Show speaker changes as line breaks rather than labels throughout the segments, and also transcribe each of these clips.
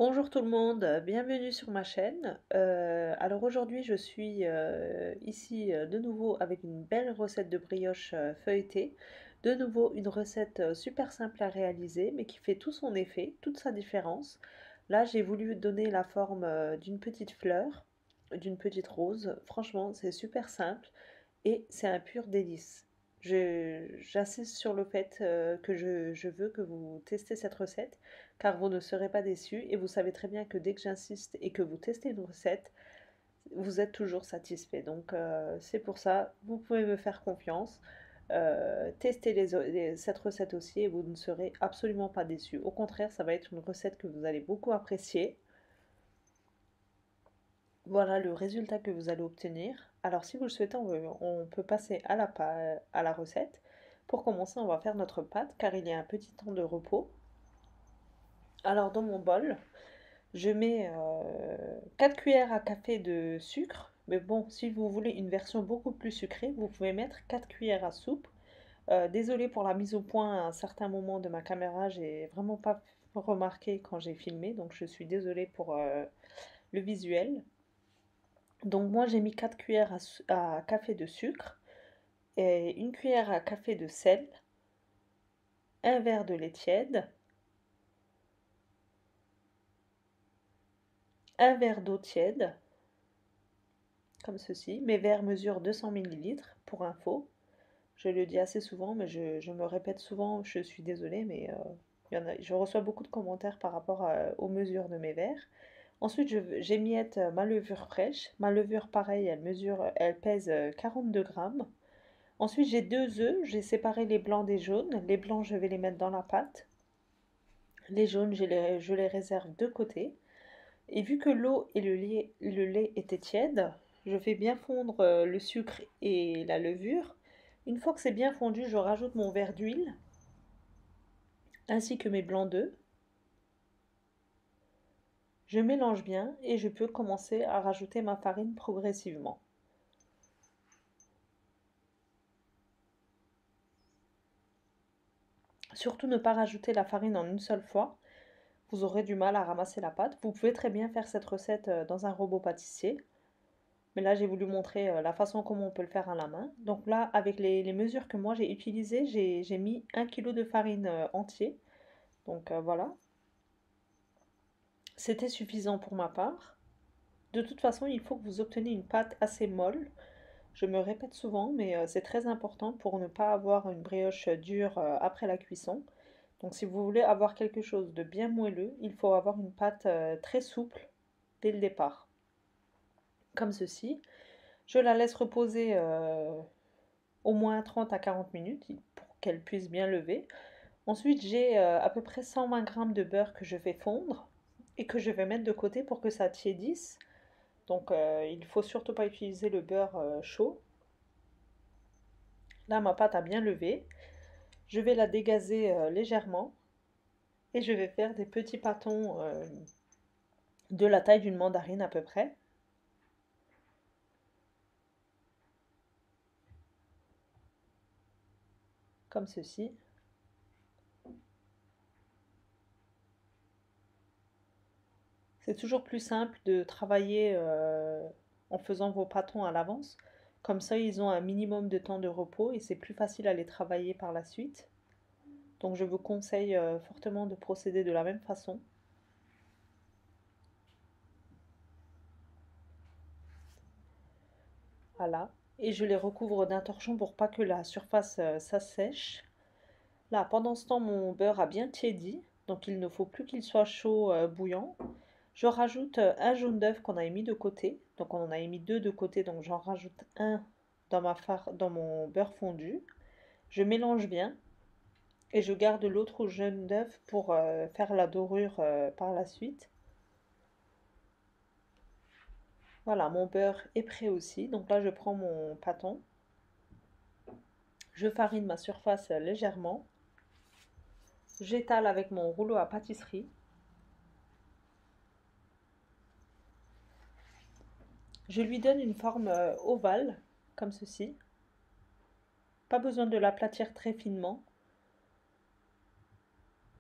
Bonjour tout le monde, bienvenue sur ma chaîne. Alors aujourd'hui je suis ici de nouveau avec une belle recette de brioche feuilletée. De nouveau une recette super simple à réaliser mais qui fait tout son effet, toute sa différence. Là j'ai voulu donner la forme d'une petite fleur, d'une petite rose. Franchement c'est super simple et c'est un pur délice. J'insiste sur le fait que je veux que vous testez cette recette car vous ne serez pas déçus et vous savez très bien que dès que j'insiste et que vous testez une recette, vous êtes toujours satisfait. Donc c'est pour ça, vous pouvez me faire confiance. Testez cette recette aussi et vous ne serez absolument pas déçus. Au contraire, ça va être une recette que vous allez beaucoup apprécier. Voilà le résultat que vous allez obtenir. Alors si vous le souhaitez, on peut passer à la recette. Pour commencer, on va faire notre pâte car il y a un petit temps de repos. Alors dans mon bol, je mets 4 cuillères à café de sucre. Mais bon, si vous voulez une version beaucoup plus sucrée, vous pouvez mettre 4 cuillères à soupe. Désolée pour la mise au point à un certain moment de ma caméra, j'ai vraiment pas remarqué quand j'ai filmé, donc je suis désolée pour le visuel. Donc moi j'ai mis 4 cuillères à café de sucre et une cuillère à café de sel, un verre de lait tiède, un verre d'eau tiède, comme ceci. Mes verres mesurent 200 millilitres pour info. Je le dis assez souvent, mais je me répète souvent, je suis désolée, mais je reçois beaucoup de commentaires par rapport aux mesures de mes verres. Ensuite, j'émiette ma levure fraîche. Ma levure, pareil, elle pèse 42 grammes. Ensuite, j'ai deux œufs. J'ai séparé les blancs des jaunes. Les blancs, je vais les mettre dans la pâte. Les jaunes, je les réserve de côté. Et vu que l'eau et le lait étaient tièdes, je fais bien fondre le sucre et la levure. Une fois que c'est bien fondu, je rajoute mon verre d'huile ainsi que mes blancs d'œufs. Je mélange bien et je peux commencer à rajouter ma farine progressivement. Surtout ne pas rajouter la farine en une seule fois. Vous aurez du mal à ramasser la pâte. Vous pouvez très bien faire cette recette dans un robot pâtissier. Mais là, j'ai voulu montrer la façon comment on peut le faire à la main. Donc là, avec les mesures que moi j'ai utilisées, j'ai mis 1 kg de farine entier. Donc voilà, c'était suffisant pour ma part. De toute façon, il faut que vous obteniez une pâte assez molle. Je me répète souvent, mais c'est très important pour ne pas avoir une brioche dure après la cuisson. Donc si vous voulez avoir quelque chose de bien moelleux, il faut avoir une pâte très souple dès le départ. Comme ceci. Je la laisse reposer au moins 30 à 40 minutes pour qu'elle puisse bien lever. Ensuite, j'ai à peu près 120 g de beurre que je vais fondre et que je vais mettre de côté pour que ça tiédisse. Donc, il ne faut surtout pas utiliser le beurre chaud. Là, ma pâte a bien levé. Je vais la dégazer légèrement et je vais faire des petits pâtons de la taille d'une mandarine à peu près, comme ceci. C'est toujours plus simple de travailler en faisant vos pâtons à l'avance. Comme ça, ils ont un minimum de temps de repos et c'est plus facile à les travailler par la suite. Donc je vous conseille fortement de procéder de la même façon. Voilà. Et je les recouvre d'un torchon pour pas que la surface s'assèche. Là, pendant ce temps, mon beurre a bien tiédi. Donc il ne faut plus qu'il soit chaud bouillant. Je rajoute un jaune d'œuf qu'on a mis de côté. Donc on en a mis deux de côté, donc j'en rajoute un dans mon beurre fondu. Je mélange bien et je garde l'autre jaune d'œuf pour faire la dorure par la suite. Voilà, mon beurre est prêt aussi. Donc là, je prends mon pâton. Je farine ma surface légèrement. J'étale avec mon rouleau à pâtisserie. Je lui donne une forme ovale, comme ceci. Pas besoin de l'aplatir très finement.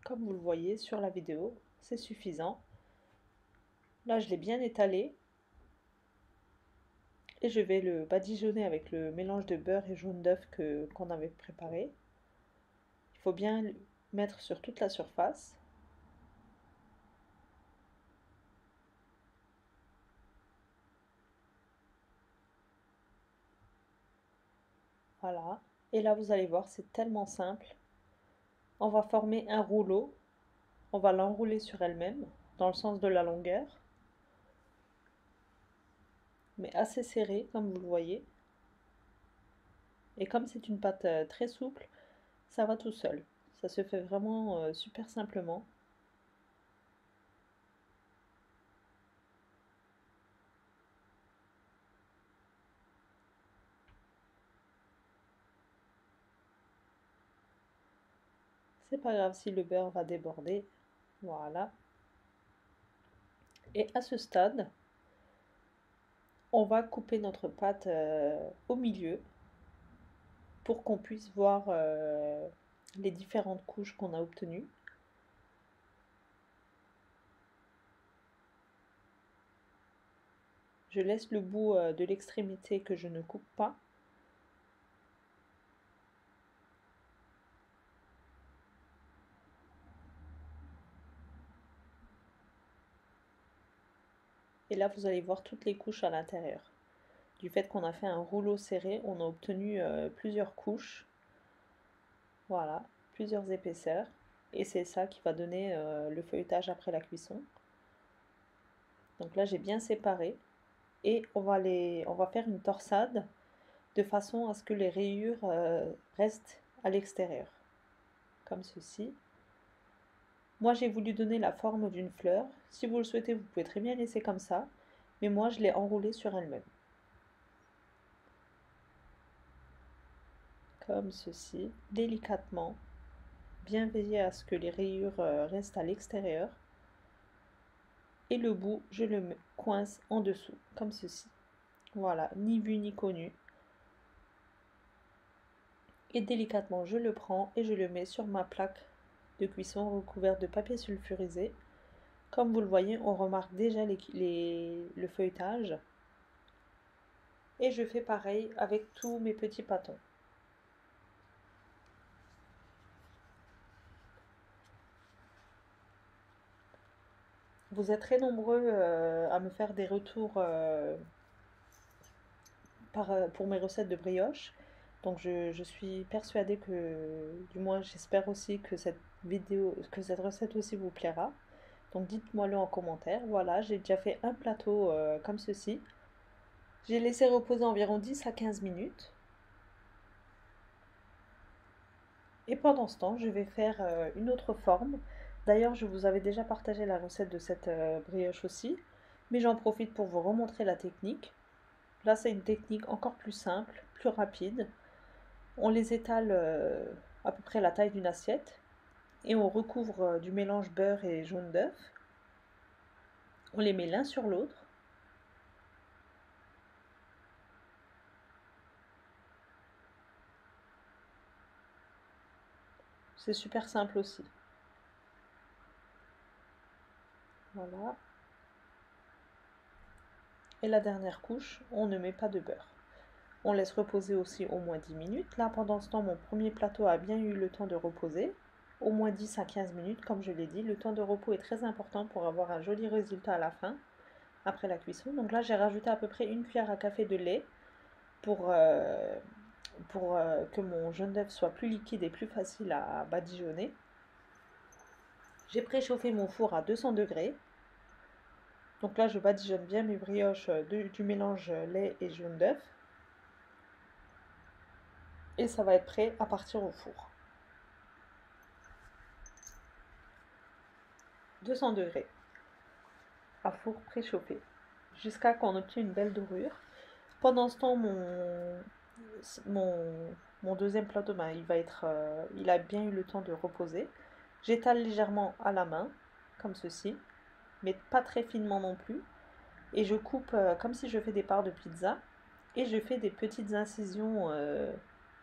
Comme vous le voyez sur la vidéo, c'est suffisant. Là, je l'ai bien étalé et je vais le badigeonner avec le mélange de beurre et jaune d'œuf qu'on avait préparé. Il faut bien le mettre sur toute la surface. Voilà. Et là, vous allez voir, c'est tellement simple. On va former un rouleau. On va l'enrouler sur elle-même, dans le sens de la longueur, mais assez serré, comme vous le voyez. Et comme c'est une pâte très souple, ça va tout seul. Ça se fait vraiment super simplement. C'est pas grave si le beurre va déborder. Voilà. Et à ce stade, on va couper notre pâte au milieu pour qu'on puisse voir les différentes couches qu'on a obtenues. Je laisse le bout de l'extrémité que je ne coupe pas. Et là, vous allez voir toutes les couches à l'intérieur. Du fait qu'on a fait un rouleau serré, on a obtenu plusieurs couches. Voilà, plusieurs épaisseurs. Et c'est ça qui va donner le feuilletage après la cuisson. Donc là, j'ai bien séparé. Et on va faire une torsade de façon à ce que les rayures restent à l'extérieur. Comme ceci. Moi, j'ai voulu donner la forme d'une fleur. Si vous le souhaitez, vous pouvez très bien laisser comme ça. Mais moi, je l'ai enroulée sur elle-même. Comme ceci, délicatement. Bien veiller à ce que les rayures restent à l'extérieur. Et le bout, je le coince en dessous, comme ceci. Voilà, ni vu ni connu. Et délicatement, je le prends et je le mets sur ma plaque de cuisson recouverte de papier sulfurisé. Comme vous le voyez, on remarque déjà le feuilletage. Et je fais pareil avec tous mes petits pâtons. Vous êtes très nombreux à me faire des retours pour mes recettes de brioche. Donc je suis persuadée que, du moins j'espère aussi que cette vidéo, que cette recette aussi vous plaira. Donc dites-moi-le en commentaire. Voilà, j'ai déjà fait un plateau comme ceci. J'ai laissé reposer environ 10 à 15 minutes. Et pendant ce temps, je vais faire une autre forme. D'ailleurs, je vous avais déjà partagé la recette de cette brioche aussi. Mais j'en profite pour vous remontrer la technique. Là, c'est une technique encore plus simple, plus rapide. On les étale à peu près la taille d'une assiette. Et on recouvre du mélange beurre et jaune d'œuf. On les met l'un sur l'autre. C'est super simple aussi. Voilà. Et la dernière couche, on ne met pas de beurre. On laisse reposer aussi au moins 10 minutes. Là, pendant ce temps, mon premier plateau a bien eu le temps de reposer. Au moins 10 à 15 minutes, comme je l'ai dit. Le temps de repos est très important pour avoir un joli résultat à la fin, après la cuisson. Donc là, j'ai rajouté à peu près une cuillère à café de lait pour que mon jaune d'œuf soit plus liquide et plus facile à badigeonner. J'ai préchauffé mon four à 200 degrés. Donc là, je badigeonne bien mes brioches du mélange lait et jaune d'œuf. Et ça va être prêt à partir au four. 200 degrés, à four préchauffé, jusqu'à qu'on obtienne une belle dorure. Pendant ce temps, mon, mon deuxième plateau, ben, il a bien eu le temps de reposer. J'étale légèrement à la main, comme ceci, mais pas très finement non plus. Et je coupe comme si je fais des parts de pizza. Et je fais des petites incisions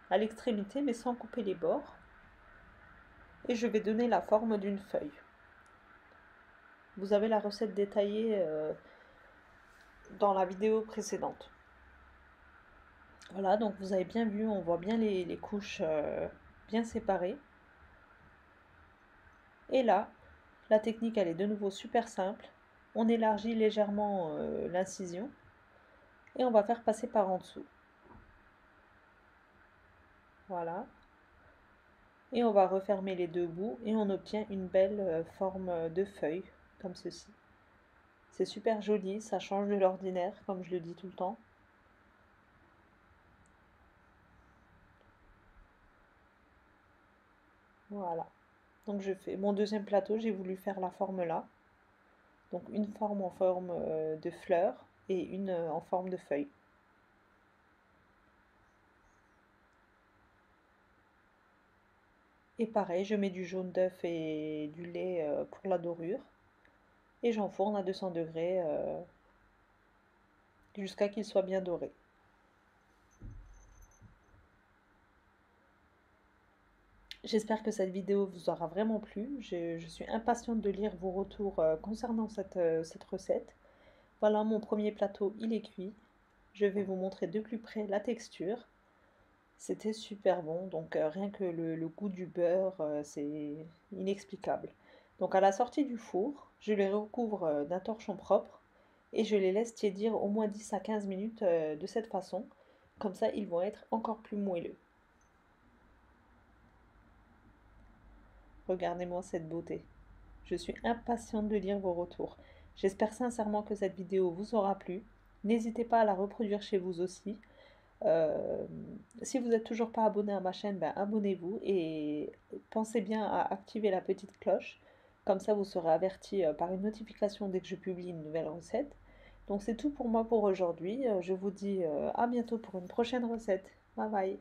à l'extrémité, mais sans couper les bords. Et je vais donner la forme d'une feuille. vous avez la recette détaillée dans la vidéo précédente. Voilà, donc vous avez bien vu, on voit bien les couches bien séparées. Et là, la technique, elle est de nouveau super simple. On élargit légèrement l'incision et on va faire passer par en dessous. Voilà. Et on va refermer les deux bouts et on obtient une belle forme de feuille, comme ceci. C'est super joli, ça change de l'ordinaire, comme je le dis tout le temps. Voilà. Donc je fais mon deuxième plateau, j'ai voulu faire la forme là. Donc une forme en forme de fleur et une en forme de feuille. Et pareil, je mets du jaune d'œuf et du lait pour la dorure. Et j'enfourne à 200 degrés jusqu'à qu'il soit bien doré. J'espère que cette vidéo vous aura vraiment plu. Je suis impatiente de lire vos retours concernant cette recette. Voilà, mon premier plateau, il est cuit. Je vais vous montrer de plus près la texture. C'était super bon, donc rien que le goût du beurre, c'est inexplicable. Donc à la sortie du four, je les recouvre d'un torchon propre et je les laisse tiédir au moins 10 à 15 minutes de cette façon. Comme ça, ils vont être encore plus moelleux. Regardez-moi cette beauté. Je suis impatiente de lire vos retours. J'espère sincèrement que cette vidéo vous aura plu. N'hésitez pas à la reproduire chez vous aussi. Euh, Si vous n'êtes toujours pas abonné à ma chaîne, ben abonnez-vous et pensez bien à activer la petite cloche. Comme ça, vous serez averti par une notification dès que je publie une nouvelle recette. Donc c'est tout pour moi pour aujourd'hui. Je vous dis à bientôt pour une prochaine recette. Bye bye.